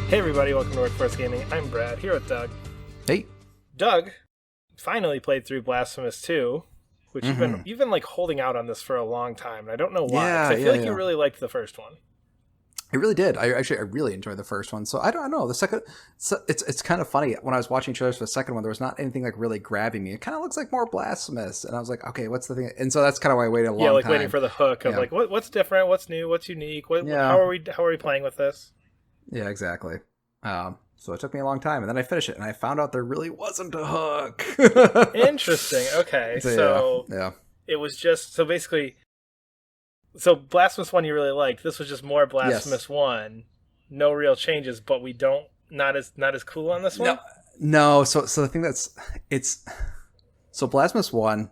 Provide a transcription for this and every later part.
Hey everybody, welcome to Workforce Gaming. I'm Brad, here with Doug. Hey. Doug finally played through Blasphemous 2, which you've been like holding out on this for a long time, and I don't know why. Yeah, 'Cause I feel like you really liked the first one. I really did. I really enjoyed the first one. So I don't know. The second, it's kind of funny. When I was watching trailers for the second one, there was not anything like really grabbing me. It kind of looks like more Blasphemous, and I was like, okay, what's the thing? And so that's kind of why I waited a long time. Yeah, like waiting for the hook of like, what's different, what's new, what's unique, how are we playing with this? Yeah, exactly. So it took me a long time, and then I finished it, and I found out there really wasn't a hook. Interesting. Okay, so it was just basically. So Blasphemous 1 you really liked. This was just more Blasphemous 1. No real changes, but we don't not as cool on this one? No. So the thing so Blasphemous 1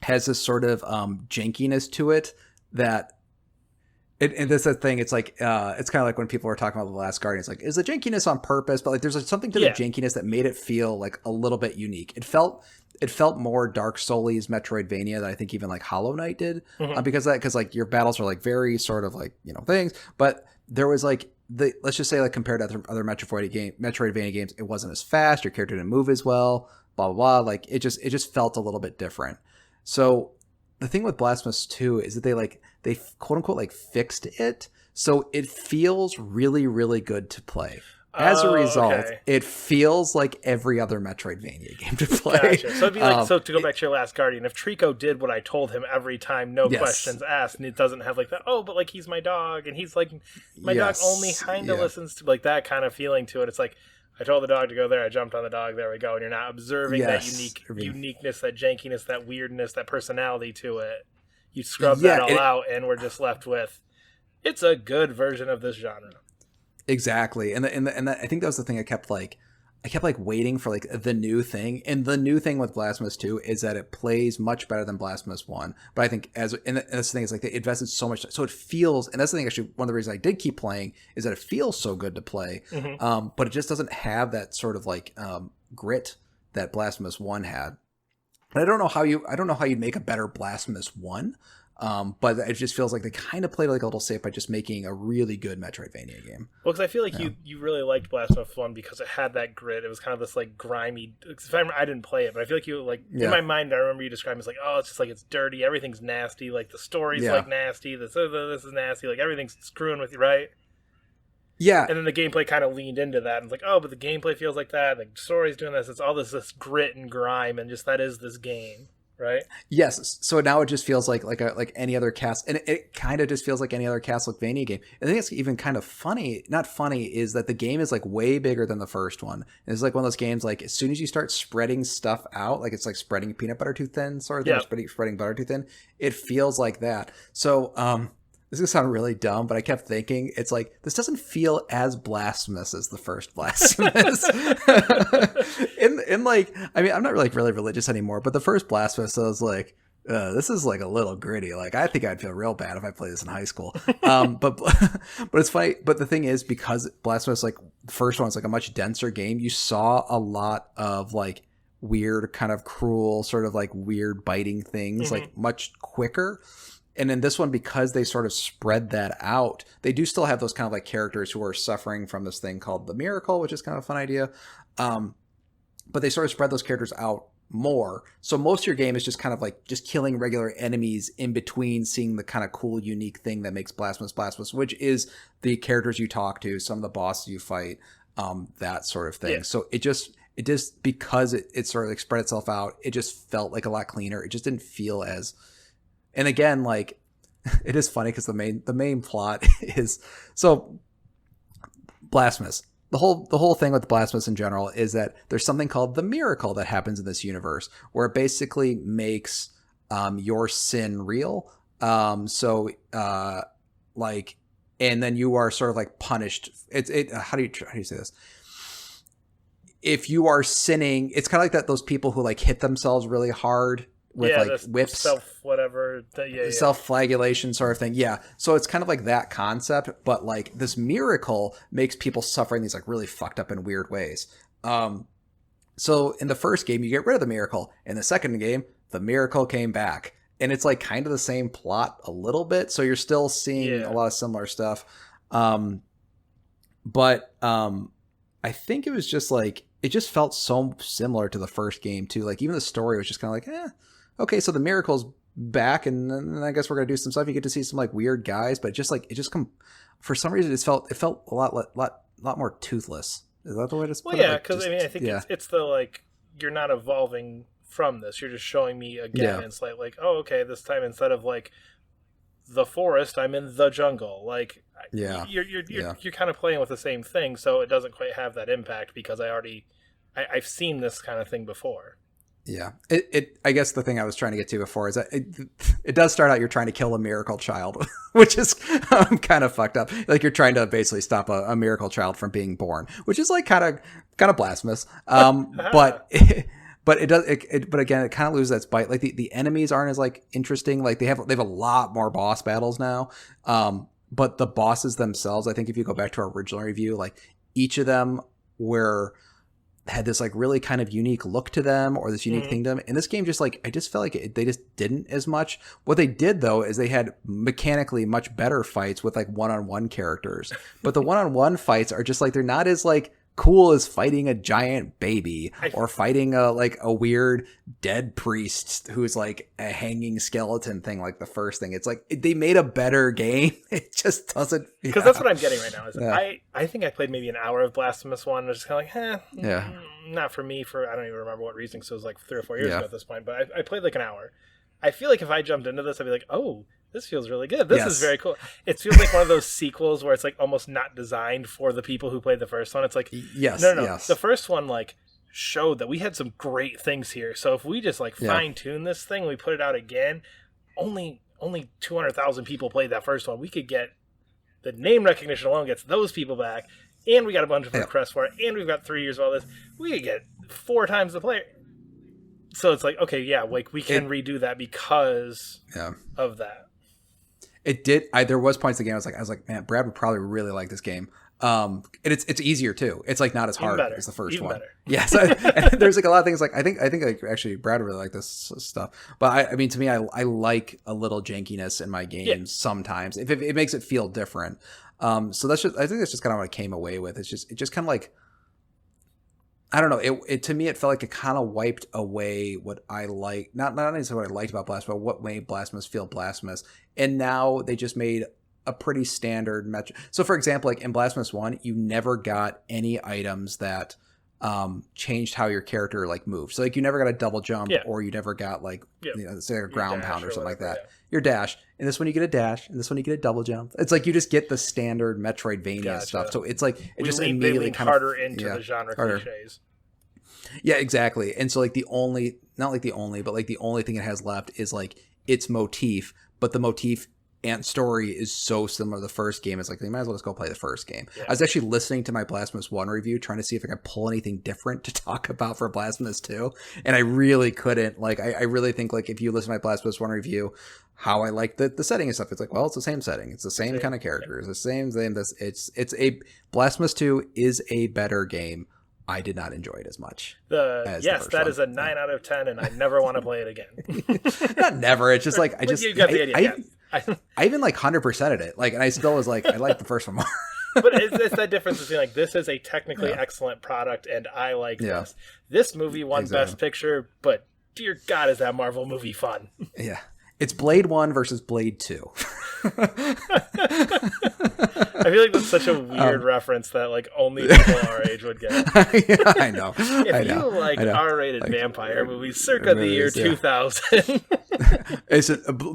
has this sort of jankiness to it that and that's the thing. It's like it's kind of like when people were talking about The Last Guardian. It's like, is the jankiness on purpose? But like there's something to the jankiness that made it feel like a little bit unique. It felt more Dark Souls Metroidvania than I think even like Hollow Knight did, because like your battles are like very sort of like, things, but there was like let's just say like compared to other Metroidvania games, it wasn't as fast. Your character didn't move as well, blah blah blah. Like it just felt a little bit different. So the thing with Blasphemous 2 is that they quote unquote like fixed it, so it feels really really good to play. As a result, it feels like every other Metroidvania game to play. Gotcha. So it'd be like, to go back to your Last Guardian, if Trico did what I told him every time, no questions asked, and it doesn't have like that, but like he's my dog, and he's like, my dog only kind of listens to, like that kind of feeling to it. It's like, I told the dog to go there, I jumped on the dog, there we go, and you're not observing that uniqueness, that jankiness, that weirdness, that personality to it. You scrub that all out, and we're just left with, it's a good version of this genre. Exactly, and I think that was the thing. I kept waiting for like the new thing, and the new thing with Blasphemous 2 is that it plays much better than Blasphemous 1. But I think that's the thing, is like they invested so much, so it feels, and that's the thing. Actually, one of the reasons I did keep playing is that it feels so good to play, but it just doesn't have that sort of like grit that Blasphemous 1 had. And I don't know how you'd make a better Blasphemous 1. But it just feels like they kind of played like a little safe by just making a really good Metroidvania game. Well, because I feel like you really liked Blasphemous 1 because it had that grit. It was kind of this like grimy. I didn't play it, but I feel like you like in my mind I remember you describing it as like, it's just like it's dirty, everything's nasty, like the story's like nasty, this is nasty, like everything's screwing with you, right? Yeah. And then the gameplay kind of leaned into that and it's like, but the gameplay feels like that. Like the story's doing this. It's all this grit and grime, and just that is this game. Right. Yes. So now it just feels like any other and it kind of just feels like any other Castlevania game. I think it's even kind of funny. Not funny is that the game is like way bigger than the first one. And it's like one of those games like as soon as you start spreading stuff out, like it's like spreading peanut butter too thin, sort of spreading butter too thin. It feels like that. So this is gonna sound really dumb, but I kept thinking it's like this doesn't feel as blasphemous as the first Blasphemous. in like, I mean, I'm not really religious anymore, but the first Blasphemous, I was like, this is like a little gritty. Like I think I'd feel real bad if I played this in high school. But it's funny. But the thing is, because Blasphemous, like the first one's like a much denser game, you saw a lot of like weird, kind of cruel, sort of like weird biting things, like much quicker. And in this one, because they sort of spread that out, they do still have those kind of like characters who are suffering from this thing called the miracle, which is kind of a fun idea. But they sort of spread those characters out more. So most of your game is just kind of like just killing regular enemies in between seeing the kind of cool, unique thing that makes Blasphemous, which is the characters you talk to, some of the bosses you fight, that sort of thing. Yeah. So it just because it sort of like spread itself out, it just felt like a lot cleaner. It just didn't feel as... And again, like it is funny because the main plot is so Blasphemous. The whole thing with Blasphemous in general is that there's something called the miracle that happens in this universe where it basically makes your sin real. Like, and then you are sort of like punished. How do you say this? If you are sinning, it's kind of like that those people who like hit themselves really hard with like whips, self-flagellation sort of thing. Yeah. So it's kind of like that concept, but like this miracle makes people suffer in these like really fucked up and weird ways. So in the first game, you get rid of the miracle. In the second game, the miracle came back. And it's like kind of the same plot a little bit. So you're still seeing a lot of similar stuff. But I think it was just like, it just felt so similar to the first game too. Like even the story was just kind of like, okay, so the miracle's back, and then I guess we're gonna do some stuff. You get to see some like weird guys, but just like for some reason it felt a lot more toothless. Is that the way to put it? Well, yeah, because I think it's the like, you're not evolving from this. You're just showing me again. Yeah. It's like, oh, okay, this time instead of like the forest, I'm in the jungle. Like, you're kind of playing with the same thing, so it doesn't quite have that impact because I've seen this kind of thing before. Yeah, I guess the thing I was trying to get to before is that it does start out you're trying to kill a miracle child, which is kind of fucked up. Like you're trying to basically stop a miracle child from being born, which is like kind of blasphemous. But it does. But again, it kind of loses its bite. Like the enemies aren't as like interesting. Like they have a lot more boss battles now. But the bosses themselves, I think if you go back to our original review, like each of them had this like really kind of unique look to them, or this unique thing to them. And this game just like, I just felt like they just didn't as much. What they did though is they had mechanically much better fights with like one-on-one characters, but the one-on-one fights are just like, they're not as like cool as fighting a giant baby or fighting a weird dead priest who's like a hanging skeleton thing like the first thing. It's like they made a better game. It just doesn't, because that's what I'm getting right now is I think I played maybe an hour of Blasphemous 1 and was just kind of like not for me, for I don't even remember what reason, so it was like 3 or 4 years ago at this point, but I played like an hour. I feel like if I jumped into this I'd be like, oh, this feels really good. This is very cool. It feels like one of those sequels where it's like almost not designed for the people who played the first one. It's like, no. The first one like showed that we had some great things here. So if we just like fine tune this thing, we put it out again, only 200,000 people played that first one. We could get the name recognition alone gets those people back, and we got a bunch of requests for it, and we've got 3 years of all this. We could get 4 times the player. So it's like, okay, like we can redo that because of that. It did. There was points in the game I was like, man, Brad would probably really like this game. And it's easier too. It's like not as hard as the first one. Better. Yeah. So and there's like a lot of things like I think like actually Brad would really like this stuff. But I mean, to me, I like a little jankiness in my games sometimes if it makes it feel different. So I think that's just kind of what I came away with. It just kind of like, I don't know. It to me, it felt like it kind of wiped away what I like. Not necessarily what I liked about Blasphemous, but what made Blasphemous feel Blasphemous. And now they just made a pretty standard metric. So, for example, like in Blasphemous 1, you never got any items that changed how your character like moved. So, like, you never got a double jump, or you never got like say a ground pound or something like that. Your dash. And this one you get a dash, and this one you get a double jump. It's like you just get the standard Metroidvania stuff. So it's like it just immediately kind of harder into the genre cliches. Yeah, exactly. And so like the only thing it has left is like its motif, but the motif and story is so similar to the first game. It's like, you might as well just go play the first game. Yeah. I was actually listening to my Blasphemous 1 review, trying to see if I could pull anything different to talk about for Blasphemous 2. And I really couldn't. Like, I really think like if you listen to my Blasphemous 1 review, how I like the setting and stuff, it's like, well, it's the same setting. It's the same kind of characters. The same thing. It's a Blasphemous 2 is a better game. I did not enjoy it as much. That is a 9 out of 10, and I never want to play it again. Not never. It's just like you got the idea. I even like 100%ed it. Like, and I still was like, I like the first one more. But it's that difference between like, this is a technically excellent product, and I like this. This movie won Best Picture, but dear God, is that Marvel movie fun? Yeah. It's Blade 1 versus Blade 2. I feel like that's such a weird reference that like only people our age would get. Yeah, I know. If you like R-rated vampire movies circa the year 2000.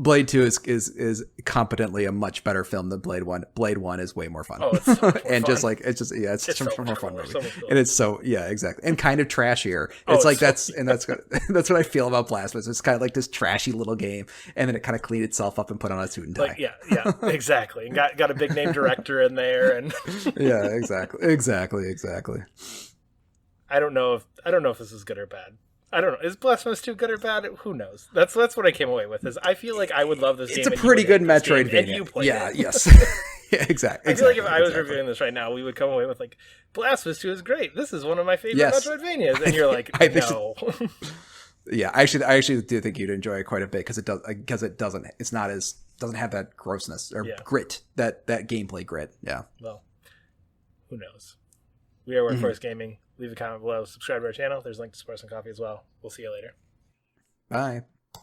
Blade 2 is competently a much better film than Blade 1. Blade 1 is way more fun. Oh, it's so much more and fun. Just like it's so much more fun movie. So and it's so exactly. And kind of trashier. It's like that's what I feel about Blasphemous. It's kind of like this trashy little game, and then it kind of cleaned itself up and put on a suit and tie. Like, yeah, exactly. And got a big name director in there, and yeah, exactly. I don't know if this is good or bad. I don't know. Is Blasphemous 2 good or bad? Who knows? That's what I came away with. Is I feel like I would love this game. It's a pretty good Metroidvania. And you played it. Yes. Yeah, exactly. I feel like if I was reviewing this right now, we would come away with like, Blasphemous 2 is great. This is one of my favorite Metroidvanias. And you're like, no. Yeah, I actually do think you'd enjoy it quite a bit because it doesn't have that grossness or grit, that gameplay grit. Yeah. Well, who knows? We are Workforce Gaming. Leave a comment below. Subscribe to our channel. There's a link to Sports and Coffee as well. We'll see you later. Bye.